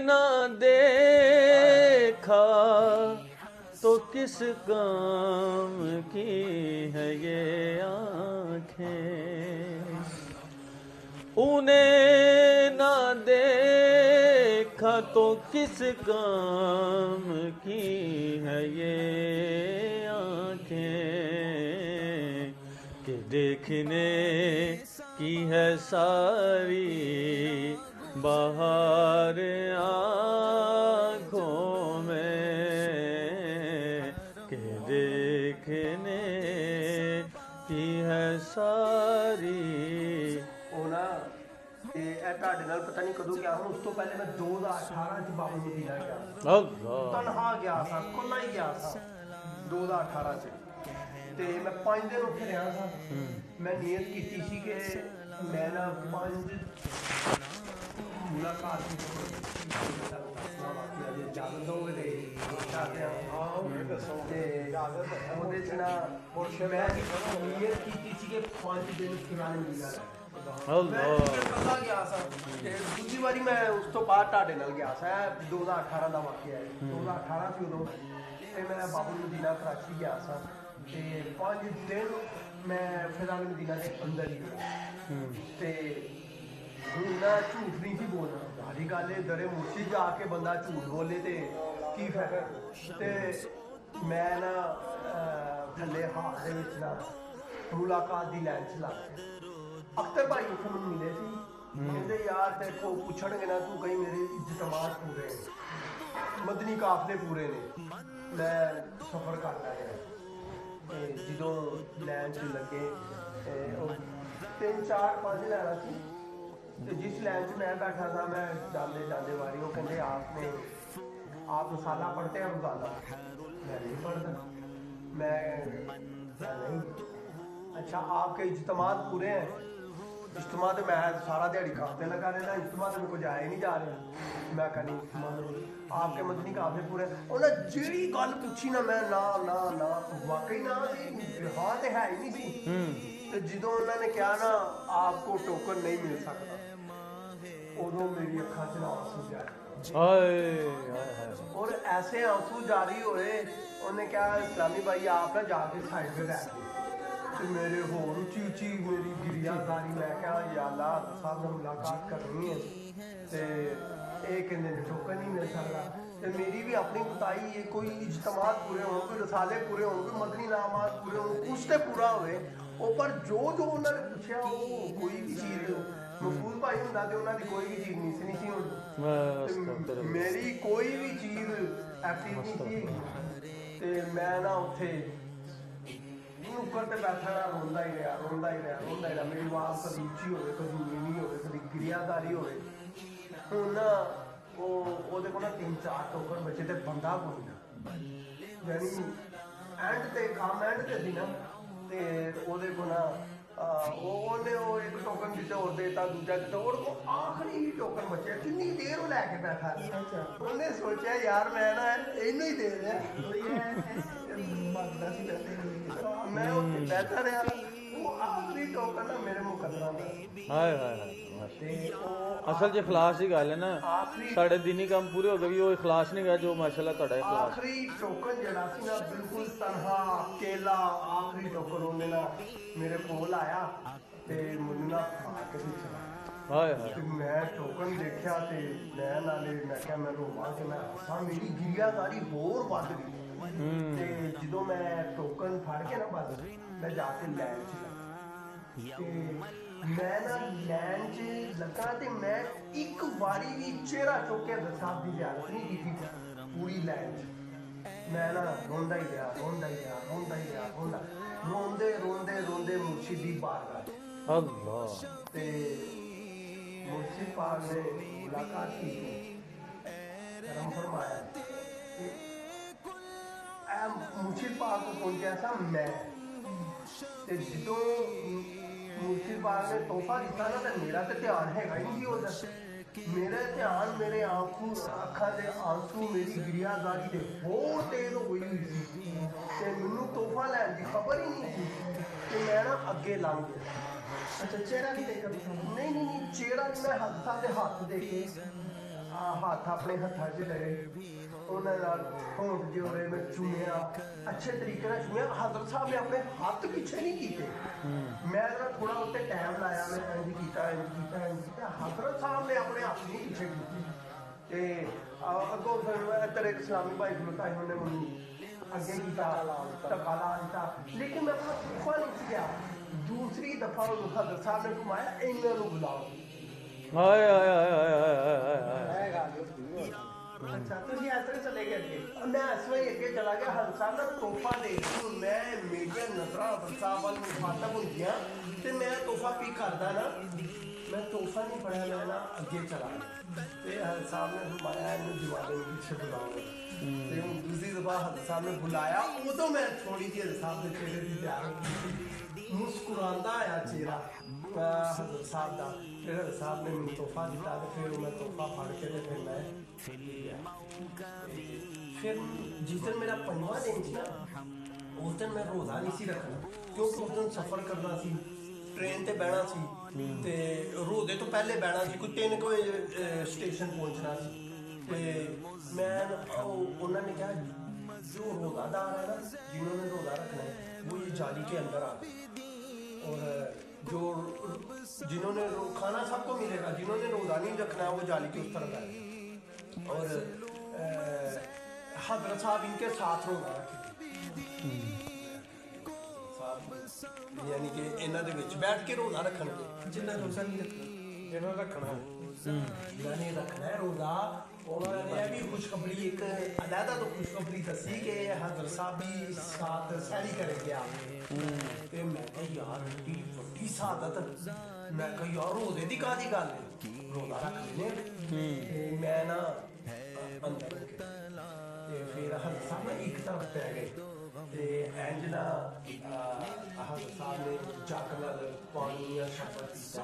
ना देखा तो किस काम की है ये आँखें, उन्हें ना देखा तो किस काम की है ये आँखें, कि देखने की है सारी बाहर आँखों में, कि देखने की है सारी। ਉਹ ਨਾ ਤੇ ਇਹ ਤੁਹਾਡੇ ਨਾਲ ਪਤਾ ਨਹੀਂ ਕਦੋਂ ਗਿਆ ਹੁਣ। ਉਸ ਤੋਂ ਪਹਿਲੇ ਮੈਂ 2018 ਚ ਬਾਬਾ ਮਦੀਨਾ ਗਿਆ, अल्लाह ਤਨਹਾ ਗਿਆ ਸਾਂ, ਇਕੱਲਾ ਹੀ ਗਿਆ ਸਾਂ 2018 ਚ। ਤੇ ਮੈਂ 5 ਦਿਨ ਉੱਥੇ ਰਿਹਾ ਸਾਂ। ਮੈਂ ਨੀਅਤ ਕੀਤੀ ਸੀ ਕਿ ਮੈਂ ਨਾ 5 ਮੁਲਾਕਾਤ ਤੇ ਉਹਦੇ ਚ ਨਾ ਮੈਂ ਨੀਅਤ ਕੀਤੀ ਸੀ ਕਿ 5 ਦਿਨ ਕਿਰਾਏ ਮਿਲਿਆ। ਮੈਂ ਇਕੱਲਾ ਗਿਆ ਸਾਂ ਤੇ ਦੂਜੀ ਵਾਰੀ ਮੈਂ ਉਸ ਤੋਂ ਬਾਅਦ ਤੁਹਾਡੇ ਨਾਲ ਗਿਆ ਸਾਂ। 2018 ਦਾ ਵਾਕਿਆ ਹੈ। 2018 ਸੀ ਉਦੋਂ, ਤੇ ਮੈਂ ਬਾਬਾ ਮਦੀਨਾ ਕਰਾਚੀ ਗਿਆ ਸਾਂ ਤੇ 5 ਦਿਨ ਮੈਂ ਫਿਲਹਾਲ ਮਦੀਨਾ ਦੇ ਅੰਦਰ ਹੀ ਰਿਹਾ। ਤੇ ਹੁਣ ਨਾ ਝੂਠ ਨਹੀਂ ਸੀ ਬੋਲਣਾ, ਸਾਰੀ ਗੱਲ ਇਹ ਦਰੇ ਮੁਰਸ਼ਿਦ ਜਾ ਕੇ ਬੰਦਾ ਝੂਠ ਬੋਲੇ ਤੇ ਕੀ ਫਾਇਦਾ। ਤੇ ਮੈਂ ਨਾ ਥੱਲੇ ਹਾਲ ਦੇ ਵਿੱਚ ਨਾ ਮੁਲਾਕਾਤ ਦੀ ਲਾਈਨ ਚ ਲੱਗ ਗਿਆ। ਅਖਤਰ ਭਾਈ ਉੱਥੇ ਮੈਨੂੰ ਮਿਲੇ ਸੀ, ਕਹਿੰਦੇ ਯਾਰ ਦੇਖੋ ਪੁੱਛਣਗੇ ਨਾ ਤੂੰ ਕਹੀਂ ਮੇਰੇ ਇਜਤਮਾਤ ਪੂਰੇ ਨੇ, ਮਦਨੀ ਕਾਫਲੇ ਪੂਰੇ ਨੇ। ਮੈਂ ਸਫ਼ਰ ਕਰਦਾ ਰਿਹਾ ਤੇ ਜਦੋਂ ਲਾਈਨ ਚ ਲੱਗੇ ਉਹ 3 4 5 ਲੈਣਾ ਸੀ ਤੇ ਜਿਸ ਲਾਈਨ ਚ ਮੈਂ ਬੈਠਾ था मैं जाते जाते वारी वो कहते आप रसाला पढ़ते हैं रसाला? मैं नहीं पढ़ता। मैं नहीं। अच्छा आपके इज्तमात पूरे हैं? इज्तमा तो मैं सारा दिहाड़ी काफले लगा रहना, इज्तमा तो मेरे को जाया ही नहीं जा रहा। मैं कहनी आपके मदनी काफले पूरे। उन्हें जी गल पूछी ना मैं ना ना ना वाकई ना हाँ तो है ही नहीं सी। तो जो उन्होंने कहा ना आपको टोकन नहीं मिल सकता, उदों मेरी अखा च आंसू जारी और ऐसे आंसू जारी होए। उन्हें कहा इस्लामी भाई आप ना जाके साइड पे बैठ गए। तो मेरे होर उची उची मेरी गिरियादारी। मैं क्या या अल्लाह साहब ने मुलाकात करनी है तो एक टोकन नहीं मिल सकता। तो मेरी भी अपनी बताई है, कोई इज्तमात पूरे हों, कोई रसाले पूरे हों, कोई मदनी नामात पूरे हों, कुछ तो पूरा होए। पर जो जो उन्होंने पूछा वो कोई भी चीज़ महफूज भाई होंदा ते उन्होंने कोई भी चीज़ मिस नहीं सी होंदी। मेरी कोई भी चीज़ एक्टिव नहीं थी। ते मैं ना उत्थे नुक्कर ते बैठा रहा, रोंदा ही रहा रोंदा ही रहा रोंदा ही रहा। मेरी आवाज़ कभी उच्ची होवे, कभी नीवी होवे, कभी गिरियादारी होवे। हुण ना ਉਹਦੇ ਕੋਲ 3-4 ਟੋਕਨ ਬੱਚੇ ਤੇ ਬੰਦਾ ਕੋਈ ਨਾ, ਯਾਨੀ ਐਂਡ ਤੇ ਕੰਮ ਐਂਡ ਤੇ ਸੀ ਨਾ। ਤੇ ਉਹਦੇ ਕੋਲ ਨਾ ਉਹਨੇ ਉਹ ਇੱਕ ਟੋਕਨ ਕਿਸੇ ਹੋਰ ਦੇਤਾ, ਦੂਜਾ ਕਿਸੇ ਹੋਰ ਕੋ ਆਖਰੀ ਟੋਕਨ ਬਚਿਆ। ਕਿੰਨੀ ਦੇਰ ਉਹ ਲੈ ਕੇ ਬੈਠਾ। ਉਹਨੇ ਸੋਚਿਆ ਯਾਰ ਮੈਂ ਨਾ ਇਹਨੂੰ ਹੀ ਦੇ ਦਿਆਂ। ਮੈਂ ਉੱਥੇ ਬੈਠਾ ਰਿਹਾ, ਉਹ ਆਖਰੀ ਟੋਕਨ ਨਾ ਮੇਰੇ ਮੁਕੱਦਰਾਂ ਦਾ। ਹਾਏ ਹਾਏ ਹਾਏ। ਅਸਲ 'ਚ ਇਖਲਾਸ ਦੀ ਗੱਲ ਹੈ ਨਾ, ਸਾਡੇ ਦੀਨੀ ਕੰਮ ਪੂਰੇ ਹੋ ਗਏ ਵੀ ਉਹ ਇਖਲਾਸ ਨਹੀਂ ਗਾ ਜੋ ਮਾਸ਼ਾਅੱਲਾ ਤੁਹਾਡਾ ਇਖਲਾਸ। ਆਖਰੀ ਟੋਕਨ ਜਿਹੜਾ ਸੀ ਨਾ ਬਿਲਕੁਲ ਤਨਹਾ ਅਕੇਲਾ ਆਖਰੀ ਟੋਕਨ ਉਹਨੇ ਨਾ ਮੇਰੇ ਕੋਲ ਆਇਆ ਤੇ ਮੈਨੂੰ ਨਾ ਖਾ ਕੇ ਚਲਾ। ਹਾਏ ਹਾਏ। ਮੈਂ ਟੋਕਨ ਦੇਖਿਆ ਤੇ ਮੈਂ ਨਾਲੇ ਮੈਂ ਕਿਹਾ ਮੈਂ ਰੋਵਾਂ ਕਿ ਮੈਂ ਹੱਸਾਂ, ਮੇਰੀ ਗਿਰਿਆਦਾਰੀ ਹੋਰ ਵੱਧ ਗਈ। ਤੇ ਜਦੋਂ ਮੈਂ ਟੋਕਨ ਫੜ ਕੇ ਨਾ ਬਸ ਮੈਂ ਜਾ ਕੇ ਲਾਈਨ 'ਚ ਲੱਗਾ ਤੇ ਮੈਂ ਨਾ ਲਾਈਨ 'ਚ ਲੱਗਾ ਤੇ ਮੈਂ ਇੱਕ ਵਾਰੀ ਵੀ ਚਿਹਰਾ ਚੁੱਕ ਕੇ ਸਾਹਿਬ ਦੀ ਜ਼ਿਆਰਤ ਨਹੀਂ ਕੀਤੀ ਪੂਰੀ ਲਾਈਨ 'ਚ। ਮੈਂ ਨਾ ਰੋਂਦਾ ਹੀ ਰਿਹਾ ਰੋਂਦਾ ਹੀ ਰਿਹਾ ਰੋਂਦਾ ਹੀ ਰਿਹਾ ਰੋਂਦਾ ਰੋਂਦੇ ਰੋਂਦੇ ਰੋਂਦੇ ਮੁਰਸ਼ਿਦ ਦੀ ਬਾਰਗਾਹ ਅੱਲਾਹ ਤੇ ਮੁਰਸ਼ਿਦ ਪਾਕ ਨੇ ਮੁਲਾਕਾਤ ਕੀਤੀ, ਕਰਮ ਫਰਮਾਇਆ। ਮੁਰਸ਼ਿਦ ਪਾਕ ਕੋਲ ਪਹੁੰਚਿਆ ਸਾਂ ਮੈਂ ਤੇ ਜਦੋਂ ਮੁਰਸ਼ਿਦ ਪਾਕ ਨੇ ਤੋਹਫਾ ਦਿੱਤਾ ਨਾ ਤਾਂ ਮੇਰਾ ਤਾਂ ਧਿਆਨ ਹੈਗਾ ਹੀ ਨਹੀਂ ਉਹਦਾ। ਮੇਰਾ ਧਿਆਨ ਮੇਰੇ ਅੱਖਾਂ ਦੇ ਆਂਸੂ ਮੇਰੀ ਗਿਰਿਆਦਾਰੀ ਦੇ ਹੋਰ ਤੇਜ਼ ਹੋਈ ਹੋਈ ਸੀ ਤੇ ਮੈਨੂੰ ਤੋਹਫਾ ਲੈਣ ਦੀ ਖਬਰ ਹੀ ਨਹੀਂ ਸੀ ਤੇ ਮੈਂ ਨਾ ਅੱਗੇ ਲੰਘ ਗਿਆ। ਅੱਛਾ ਚਿਹਰਾ ਨਹੀਂ ਦੇਖਿਆ? ਨਹੀਂ ਨਹੀਂ ਨਹੀਂ ਚਿਹਰਾ ਨਹੀਂ, ਮੈਂ ਹੱਥਾਂ ਦੇ ਹੱਥ ਦੇ ਕੇ ਹੱਥ ਆਪਣੇ ਹੱਥਾਂ 'ਚ ਲਏ, ਉਹਨਾਂ ਨਾਲ ਹੋਂਦ ਜੋੜੇ ਮੈਂ ਚੁੰਮਿਆ, ਅੱਛੇ ਤਰੀਕੇ ਨਾਲ ਚੁੰਮਿਆ। ਹਜ਼ਰਤ ਸਾਹਿਬ ਨੇ ਆਪਣੇ ਹੱਥ ਪਿੱਛੇ ਨਹੀਂ ਕੀਤੇ, ਮੈਂ ਜਰਾ ਥੋੜਾ ਉੱਤੇ ਟਾਈਮ ਲਾਇਆ, ਮੈਂ ਇੰਝ ਕੀਤਾ। ਹਜ਼ਰਤ ਸਾਹਿਬ ਨੇ ਆਪਣੇ ਹੱਥ ਨਹੀਂ ਪਿੱਛੇ ਕੀਤੇ। ਤੇ ਅੱਗੋਂ ਫਿਰ ਤੇਰੇ ਇਸਲਾਮੀ ਭਾਈ ਖਲੋਤਾ ਸੀ, ਉਹਨੇ ਮੈਨੂੰ ਅੱਗੇ ਕੀਤਾ, ਧੱਕਾ ਲਾ ਦਿੱਤਾ, ਲੇਕਿਨ ਮੈਂ ਆਪਣਾ ਤੋਹਫਾ ਨਹੀਂ ਸੀ ਗਿਆ। ਦੂਸਰੀ ਦਫਾ ਉਹਨੂੰ ਹਜ਼ਰਤ ਸਾਹਿਬ ਨੇ ਘੁਮਾਇਆ, ਇਹਨਾਂ ਨੂੰ ਬੁਲਾਓ। ਹਾਏ ਹਾਏ ਹਾਏ ਹਾਏ ਹਾਏ ਹਾਏ ਅੱਛਾ, ਤੁਸੀਂ ਇਸ ਤਰ੍ਹਾਂ ਚਲੇ ਗਏ ਅੱਗੇ? ਮੈਂ ਇਸ ਵੇਲੇ ਅੱਗੇ ਚਲਾ ਗਿਆ। ਹਜ਼ਰਤ ਸਾਹਿਬ ਦਾ ਤੋਹਫਾ ਦੇਖ ਕੇ ਮੈਂ ਮੇਰੀਆਂ ਨਜ਼ਰਾਂ ਹਜ਼ਰਤ ਸਾਹਿਬ ਵੱਲ ਮੁਖਾਤਬ ਹੁੰਦੀਆਂ ਤੇ ਮੈਂ ਤੋਹਫਾ ਪੀ ਕਰਦਾ ਨਾ, ਮੈਂ ਤੋਹਫਾ ਨਹੀਂ ਫੜਿਆ, ਮੈਂ ਨਾ ਅੱਗੇ ਚਲਾ ਗਿਆ। ਤੇ ਹਜ਼ਰਤ ਸਾਹਿਬ ਨੇ ਫਰਮਾਇਆ ਇਹਨੂੰ ਦੀਵਾਰੇ ਨੂੰ ਪਿੱਛੇ ਬੁਲਾਓ। ਤੇ ਹੁਣ ਦੂਸਰੀ ਦਫਾ ਹਜ਼ਰਤ ਸਾਹਿਬ ਨੇ ਬੁਲਾਇਆ, ਉਦੋਂ ਮੈਂ ਥੋੜੀ ਜਿਹੀ ਹਜ਼ਰਤ ਸਾਹਿਬ ਦੇ ਚਿਹਰੇ ਦੀ ਤਿਆਰੀ ਕੀਤੀ, ਮੁਸਕਰਾਉਂਦਾ ਆਇਆ ਚਿਹਰਾ ਹਜ਼ਰਤ ਸਾਹਿਬ ਦਾ। ਫਿਰ ਹਜ਼ਰਤ ਸਾਹਿਬ ਨੇ ਮੈਨੂੰ ਤੋਹਫਾ ਦਿੱਤਾ ਤੇ ਫਿਰ ਮੈਂ ਤੋਹਫਾ ਫੜ ਕੇ ਤੇ ਫਿਰ ਮੈਂ ਫਿਰ ਜਿਸ ਦਿਨ ਮੇਰਾ 5ਵਾਂ ਦਿਨ ਸੀ ਨਾ, ਉਸ ਦਿਨ ਮੈਂ ਰੋਜ਼ਾ ਨਹੀਂ ਸੀ ਰੱਖਣਾ, ਕਿਉਂਕਿ ਉਸ ਦਿਨ ਸਫ਼ਰ ਕਰਨਾ ਸੀ, ਟ੍ਰੇਨ ਤੇ ਬਹਿਣਾ ਸੀ ਤੇ ਰੋਜ਼ੇ ਤੋਂ ਪਹਿਲੇ ਬਹਿਣਾ ਸੀ, ਕੋਈ 3 ਵਜੇ ਸਟੇਸ਼ਨ ਪਹੁੰਚਣਾ ਸੀ। ਤੇ ਮੈਂ ਉਹਨਾਂ ਨੇ ਕਿਹਾ जो रोज़ादार है ना, जिन्होंने रोज़ा रखना है वो ये जाली के अंदर आ, और जो जिन्होंने खाना सबको मिलेगा, जिन्होंने रोज़ा नहीं रखना है वो जाली के उस तरफ है। और हज़रत साहब इनके साथ रोज़ा रखेंगे, यानी कि इन्हों के विच बैठ के रोज़ा रखणगे, जिन्हें रोज़ा नहीं रखना इन्होंने रखना है, जिन्हें रखना है रोज़ा। उन्होंने भी खुशखबरी एक अलहदा तो खुशखबरी दसी कि हज़रत साहब भी साथ सैरी करेंगे आप। ते मैं कहा यार एड्डी वड्डी सादत, मैं कहा यार रोज़े दी काहदी गल है, रोज़ा रख लेने। ते मैं ना अंदर ते फिर हज़रत साहब ना एक तरफ पै गए ते इंज ना हज़रत साहब ने जग नाल पानी या शरबत पीता,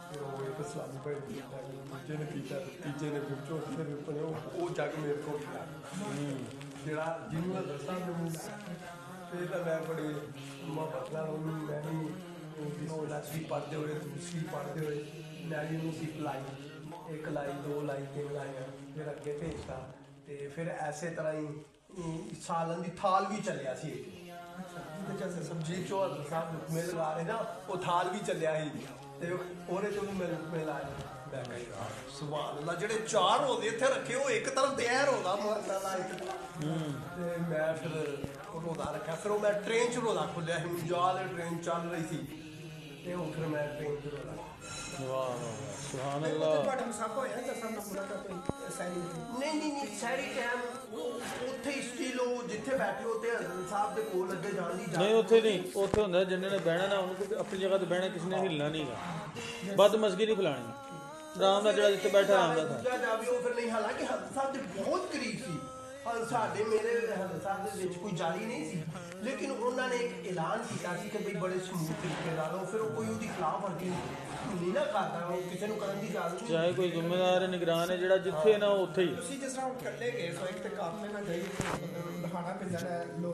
फिर वो एक इस्लामी भाई पीता, दूजे ने पीता, तीजे ने फिर चौथे ने अपने वो जग मेरे को पिया जेड़ा जिन्होंने हज़रत साहब ने मुंह। फिर तो मैं बड़ी मोहब्बत नाल उन्होंने मैं भी नौशरी पढ़ते हुए दूसरी पढ़ते हुए मैं भी उन्होंने सिप लाई, 1 लाई 2 लाई 3 लाइया, फिर अगे भेजता। तो फिर ऐसे तरह ही सालन की थाल भी चलिया सी, जैसे सब्जी चो हज़रत साहब लुकमे लगा रहे ना, वो थाल भी चलिया ही ते ओहदे चो भी मैं लुकमे लाए। मैं कहा यार सुभान अल्लाह, जेडे 4 रोज़े इत्थे रखे वो एक तरफ ते ऐ रोज़ा माशाअल्लाह ते मैं फिर रोज़ा रखा। फिर मैं ट्रेन च रोज़ा खोलिया ही, मुंजाल ट्रेन चल रही थी ते हुण फिर मैं ट्रेन च रोज़ा। वाह सुभान अल्लाह। ਤੁਹਾਡਾ ਮੁਸਾਫਾ ਹੋਇਆ ਤਾਂ ਸਾਹਮਣਾ ਪੂਰਾ ਕਰ ਸੈਰੀ नहीं सैरी टाइम उत्थे ही स्टिल हो जिथे बैठे हो ते हज़रत साहब दे कोल अगे जान दी ਨਹੀਂ ਉੱਥੇ ਨਹੀਂ, ਉੱਥੇ ਹੁੰਦਾ ਜਿੰਨੇ ਨੇ ਬਹਿਣਾ ਨਾ ਉਹਨੂੰ ਕੋਈ ਆਪਣੀ ਜਗ੍ਹਾ ਤੇ ਬਹਿਣਾ, ਕਿਸੇ ਨੇ ਹਿੱਲਣਾ ਨਹੀਂਗਾ, ਬਦਮਜ਼ਗੀ ਨਹੀਂ ਫੈਲਾਣੀ, ਆਰਾਮ ਨਾਲ ਜਿਹੜਾ ਜਿੱਥੇ ਬੈਠਾ ਆਰਾਮ ਨਾਲ ਦੂਜਾ ਜਾਵੇ ਉਹ ਫਿਰ ਨਹੀਂ। ਹਾਲਾਂਕਿ ਹਜ਼ਰਤ ਸਾਹਿਬ ਦੇ ਬਹੁਤ ਕਰੀਬ ਸੀ, ਸਾਡੇ ਮੇਰੇ ਹਜ਼ਰਤ ਸਾਹਿਬ ਦੇ ਵਿੱਚ ਕੋਈ ਜਾਲੀ ਨਹੀਂ ਸੀ, ਲੇਕਿਨ ਉਹਨਾਂ ਨੇ ਇੱਕ ਐਲਾਨ ਕੀਤਾ ਸੀ ਕਿ ਬਈ ਬੜੇ ਸਮੂਥ ਤਰੀਕੇ ਨਾਲ ਉਹ ਫਿਰ ਕੋਈ ਉਹਦੀ ਖਿਲਾਫ ਵਰਜੀ ਨਹੀਂ ਨਾ ਕਰਦਾ, ਉਹ ਕਿਸੇ ਨੂੰ ਕਰਨ ਦੀ ਇਜਾਜ਼ਤ ਨਹੀਂ। ਚਾਹੇ ਕੋਈ ਜ਼ਿੰਮੇਦਾਰ ਹੈ, ਨਿਗਰਾਨ ਹੈ, ਜਿਹੜਾ ਜਿੱਥੇ ਨਾ ਉੱਥੇ ਹੀ। ਤੁਸੀਂ ਜਿਸ ਤਰ੍ਹਾਂ ਇਕੱਲੇ ਗਏ ਸੋ ਇੱਕ ਤੇ ਕਾਫਲੇ ਨਾਲ ਗਈ, ਦਿਖਾਣਾ ਪੈਂਦਾ ਹੈ